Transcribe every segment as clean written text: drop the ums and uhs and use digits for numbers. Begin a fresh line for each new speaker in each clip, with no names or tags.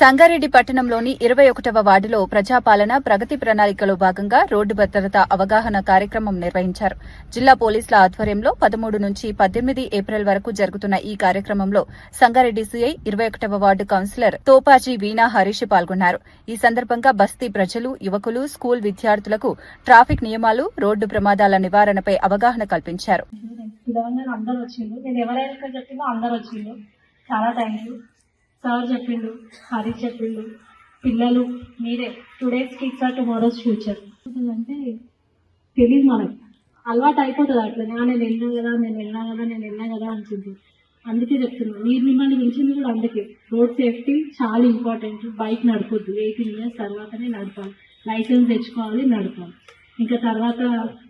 సంగారెడ్డి పట్టణంలోని 21వ వార్డులో ప్రజాపాలన ప్రగతి ప్రణాళికలో భాగంగా రోడ్డు భద్రత అవగాహన కార్యక్రమం నిర్వహించారు. జిల్లా పోలీసుల ఆధ్వర్యంలో 13 నుంచి 18 ఏప్రిల్ వరకు జరుగుతున్న ఈ కార్యక్రమంలో సంగారెడ్డి సీఐ 21వ వార్డు కౌన్సిలర్ తోపాజీ వీణా హరీష్ పాల్గొన్నారు. ఈ సందర్భంగా బస్తీ ప్రజలు, యువకులు, స్కూల్ విద్యార్థులకు ట్రాఫిక్ నియమాలు, రోడ్డు ప్రమాదాల నివారణపై అవగాహన కల్పించారు.
సార్ చెప్పిండు, హరి చెప్పిండు, పిల్లలు మీరే today's kids are tomorrow's future అంటే తెలియదు, మనకు అలవాటు అయిపోతుంది. అట్లనే నేను వెళ్ళినా కదా అనుకుంటుంది. అందుకే చెప్తున్నాను, మీరు మిమ్మల్ని పిలిచింది కూడా అందుకే. రోడ్ సేఫ్టీ చాలా ఇంపార్టెంట్. బైక్ నడపొద్దు, 18 ఇయర్స్ తర్వాతనే నడపాలి. లైసెన్స్ తెచ్చుకోవాలి, నడపాలి. ఇంకా తర్వాత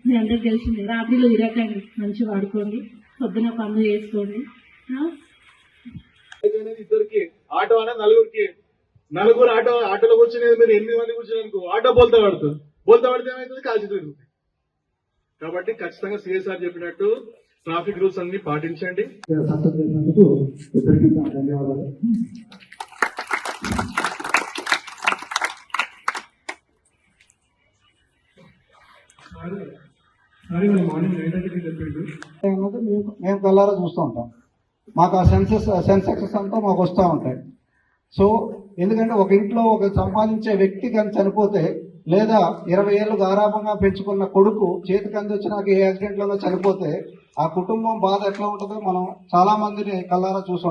మీ అందరికి తెలిసిందే, రాత్రిలో తిరగకండి, మంచిగా వాడుకోండి, పొద్దున పనులు చేసుకోండి.
ఇద్దరికి ఆటో అనే నలుగురు ఆటోలో కూర్చునేది మీరు 8 మంది కూర్చున్నాను ఆటో బోల్తా పడితే ఏమైతుంది, కాల్చి తిరుగుతుంది. కాబట్టి ఖచ్చితంగా సిఎస్ఆర్ చెప్పినట్టు ట్రాఫిక్ రూల్స్ అన్ని పాటించండి. ధన్యవాదాలు.
మేము కల్లారా చూస్తూ ఉంటాం. మాకు ఆ సెన్సెక్సెస్ అంతా మాకు వస్తూ ఉంటాయి. సో ఎందుకంటే ఒక ఇంట్లో ఒక సంపాదించే వ్యక్తి కానీ చనిపోతే, లేదా 20 ఏళ్ళు గారాభంగా పెంచుకున్న కొడుకు చేతికి అందొచ్చి నాకు ఏ యాక్సిడెంట్లోనో చనిపోతే ఆ కుటుంబం బాధ ఎట్లా ఉంటుందో మనం చాలా మందిని కల్లారా చూస్తాం.